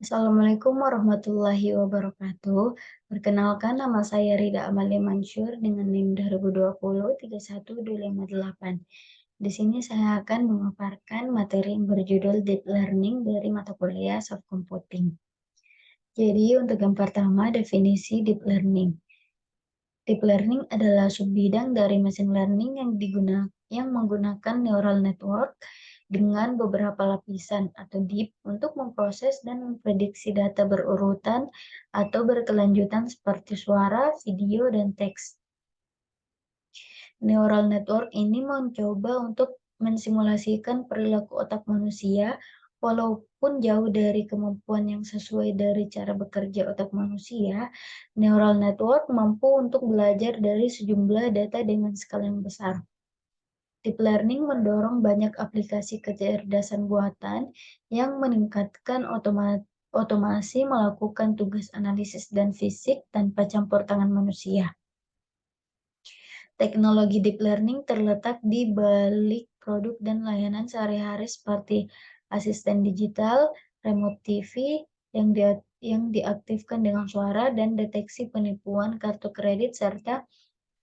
Assalamualaikum warahmatullahi wabarakatuh. Perkenalkan, nama saya Rida Amalia Mansur dengan NIM 2020 31258. Di sini saya akan memaparkan materi yang berjudul Deep Learning dari mata kuliah Soft Computing. Jadi untuk yang pertama, definisi Deep Learning. Deep Learning adalah subbidang dari machine learning yang menggunakan neural network dengan beberapa lapisan atau deep untuk memproses dan memprediksi data berurutan atau berkelanjutan seperti suara, video, dan teks. Neural network ini mencoba untuk mensimulasikan perilaku otak manusia, walaupun jauh dari kemampuan yang sesuai dari cara bekerja otak manusia. Neural network mampu untuk belajar dari sejumlah data dengan skala yang besar. Deep learning mendorong banyak aplikasi kecerdasan buatan yang meningkatkan otomasi melakukan tugas analisis dan fisik tanpa campur tangan manusia. Teknologi deep learning terletak di balik produk dan layanan sehari-hari seperti asisten digital, remote TV yang diaktifkan dengan suara, dan deteksi penipuan kartu kredit, serta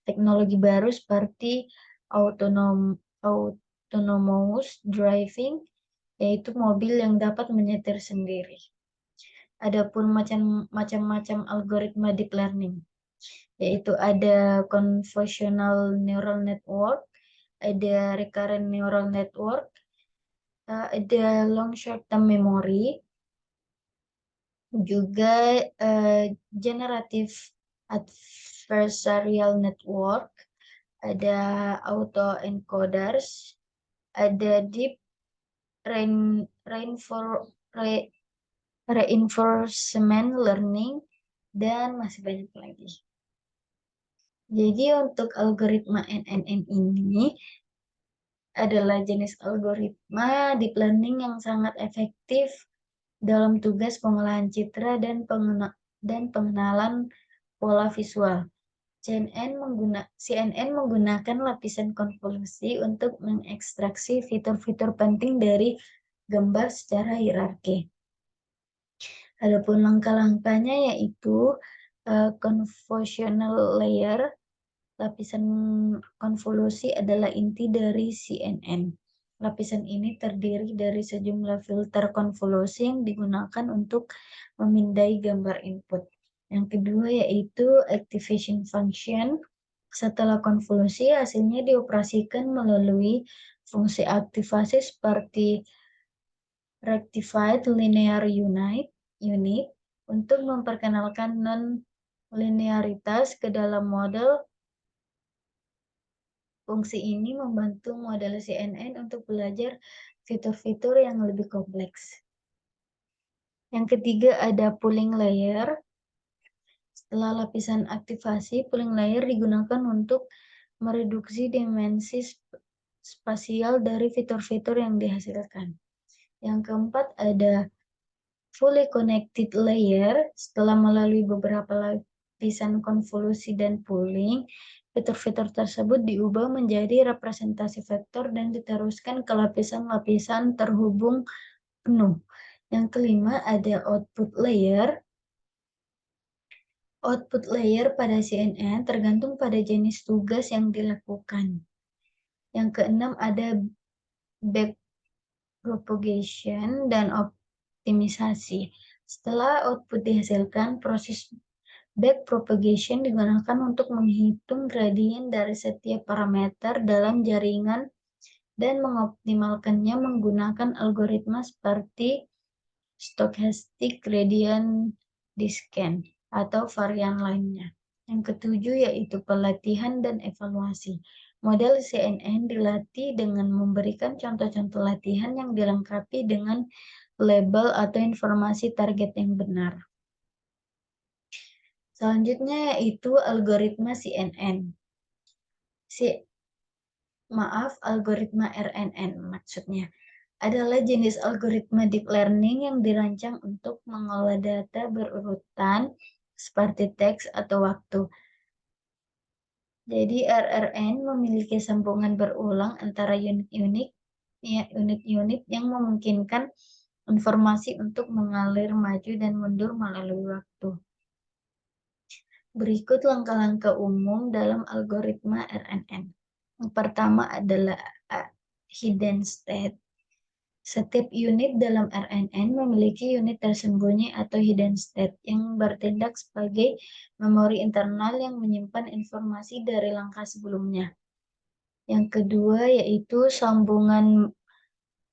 teknologi baru seperti autonomous driving, yaitu mobil yang dapat menyetir sendiri. Adapun macam-macam algoritma deep learning, yaitu ada convolutional neural network, ada recurrent neural network, ada long short term memory, juga generative adversarial network, ada autoencoders, ada deep reinforcement learning, dan masih banyak lagi. Jadi untuk algoritma NNN ini adalah jenis algoritma deep learning yang sangat efektif dalam tugas pengolahan citra dan pengenalan pola visual. CNN menggunakan lapisan konvolusi untuk mengekstraksi fitur-fitur penting dari gambar secara hierarki. Adapun langkah-langkahnya yaitu convolutional layer. Lapisan konvolusi adalah inti dari CNN. Lapisan ini terdiri dari sejumlah filter konvolusi yang digunakan untuk memindai gambar input. Yang kedua yaitu activation function. Setelah konvolusi, hasilnya dioperasikan melalui fungsi aktivasi seperti rectified linear unit untuk memperkenalkan non-linearitas ke dalam model. Fungsi ini membantu model CNN untuk belajar fitur-fitur yang lebih kompleks. Yang ketiga ada pooling layer. Setelah lapisan aktivasi, pooling layer digunakan untuk mereduksi dimensi spasial dari fitur-fitur yang dihasilkan. Yang keempat ada fully connected layer. Setelah melalui beberapa lapisan konvolusi dan pooling, fitur-fitur tersebut diubah menjadi representasi vektor dan diteruskan ke lapisan-lapisan terhubung penuh. Yang kelima ada output layer. Output layer pada CNN tergantung pada jenis tugas yang dilakukan. Yang keenam ada backpropagation dan optimisasi. Setelah output dihasilkan, proses backpropagation digunakan untuk menghitung gradien dari setiap parameter dalam jaringan dan mengoptimalkannya menggunakan algoritma seperti stochastic gradient descent atau varian lainnya. Yang ketujuh yaitu pelatihan dan evaluasi. Model CNN dilatih dengan memberikan contoh-contoh latihan yang dilengkapi dengan label atau informasi target yang benar. Selanjutnya yaitu algoritma CNN. Algoritma RNN maksudnya adalah jenis algoritma deep learning yang dirancang untuk mengolah data berurutan seperti teks atau waktu. Jadi RRN memiliki sambungan berulang antara unit-unit yang memungkinkan informasi untuk mengalir maju dan mundur melalui waktu. Berikut langkah-langkah umum dalam algoritma RNN. Yang pertama adalah hidden state. Setiap unit dalam RNN memiliki unit tersembunyi atau hidden state yang bertindak sebagai memori internal yang menyimpan informasi dari langkah sebelumnya. Yang kedua yaitu sambungan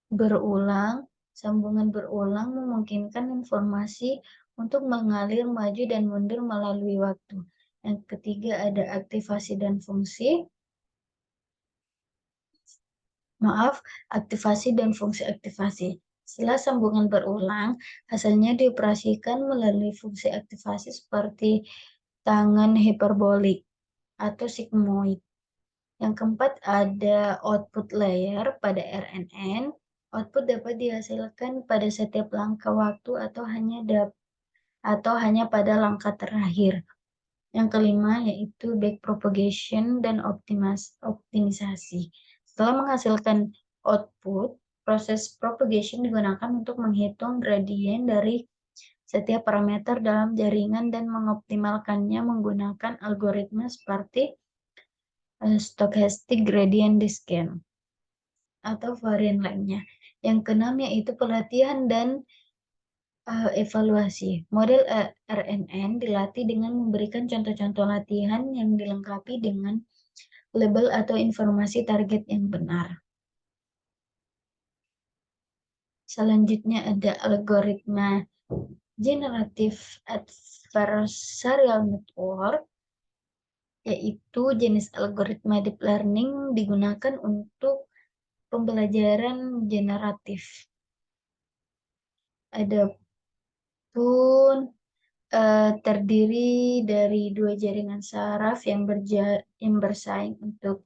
berulang. Sambungan berulang memungkinkan informasi untuk mengalir maju dan mundur melalui waktu. Yang ketiga ada aktivasi dan fungsi. Aktivasi dan fungsi aktivasi. Setelah sambungan berulang, hasilnya dioperasikan melalui fungsi aktivasi seperti tangan hiperbolik atau sigmoid. Yang keempat ada output layer pada RNN. Output dapat dihasilkan pada setiap langkah waktu atau hanya pada langkah terakhir. Yang kelima yaitu backpropagation dan optimisasi. Setelah menghasilkan output, proses propagation digunakan untuk menghitung gradien dari setiap parameter dalam jaringan dan mengoptimalkannya menggunakan algoritma seperti stochastic gradient descent atau varian lainnya. Yang keenam yaitu pelatihan dan evaluasi. Model RNN dilatih dengan memberikan contoh-contoh latihan yang dilengkapi dengan label atau informasi target yang benar. Selanjutnya ada algoritma Generative Adversarial Network, yaitu jenis algoritma deep learning digunakan untuk pembelajaran generatif. Adapun terdiri dari dua jaringan saraf yang bersaing untuk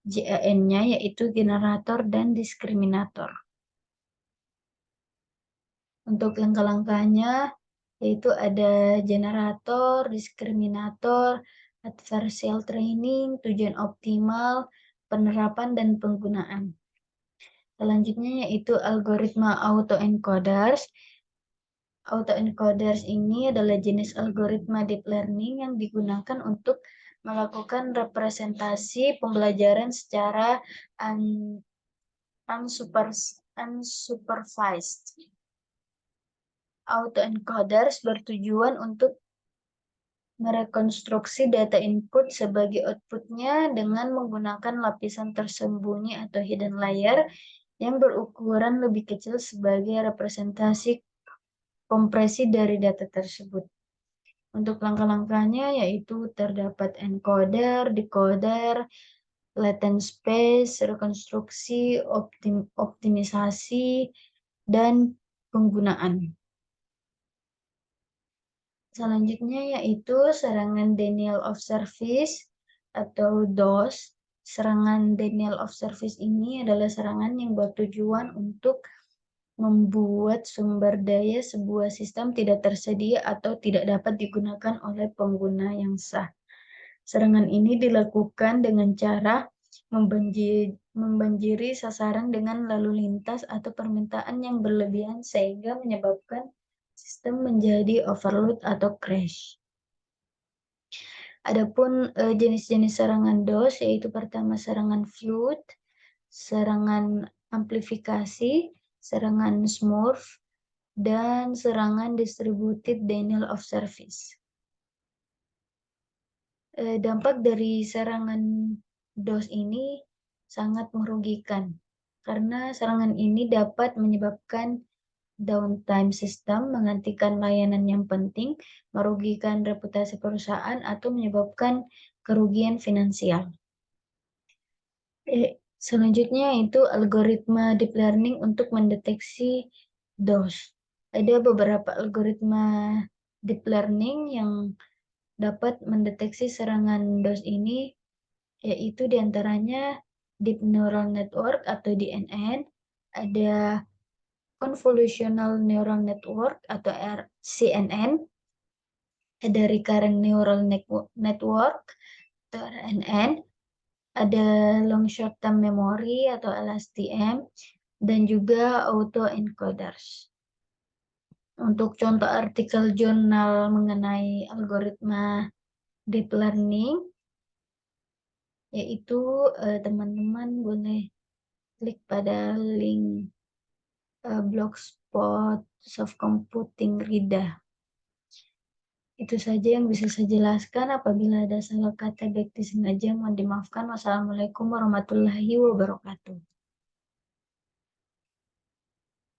GAN-nya, yaitu generator dan diskriminator. Untuk langkah-langkahnya yaitu ada generator, diskriminator, adversarial training, tujuan optimal, penerapan, dan penggunaan. Selanjutnya yaitu algoritma autoencoders. Autoencoders ini adalah jenis algoritma deep learning yang digunakan untuk melakukan representasi pembelajaran secara unsupervised. Autoencoders bertujuan untuk merekonstruksi data input sebagai outputnya dengan menggunakan lapisan tersembunyi atau hidden layer yang berukuran lebih kecil sebagai representasi kompresi dari data tersebut. Untuk langkah-langkahnya yaitu terdapat encoder, decoder, latent space, rekonstruksi, optimisasi, dan penggunaan. Selanjutnya yaitu serangan denial of service atau DOS. Serangan denial of service ini adalah serangan yang bertujuan untuk membuat sumber daya sebuah sistem tidak tersedia atau tidak dapat digunakan oleh pengguna yang sah. Serangan ini dilakukan dengan cara membanjiri sasaran dengan lalu lintas atau permintaan yang berlebihan sehingga menyebabkan sistem menjadi overload atau crash. Adapun jenis-jenis serangan DOS yaitu pertama serangan flood, serangan amplifikasi, serangan smurf, dan serangan distributed denial of service. Dampak dari serangan DOS ini sangat merugikan karena serangan ini dapat menyebabkan downtime sistem, menghentikan layanan yang penting, merugikan reputasi perusahaan, atau menyebabkan kerugian finansial. Selanjutnya itu algoritma deep learning untuk mendeteksi DOS. Ada beberapa algoritma deep learning yang dapat mendeteksi serangan DOS ini, yaitu diantaranya Deep Neural Network atau DNN, ada Convolutional Neural Network atau CNN, ada Recurrent Neural Network atau RNN, ada Long Short Term Memory atau LSTM, dan juga Autoencoders. Untuk contoh artikel jurnal mengenai algoritma deep learning, yaitu teman-teman boleh klik pada link Blogspot Soft Computing Rida. Itu saja yang bisa saya jelaskan. Apabila ada salah kata baik disengaja, mohon dimaafkan. Wassalamualaikum warahmatullahi wabarakatuh.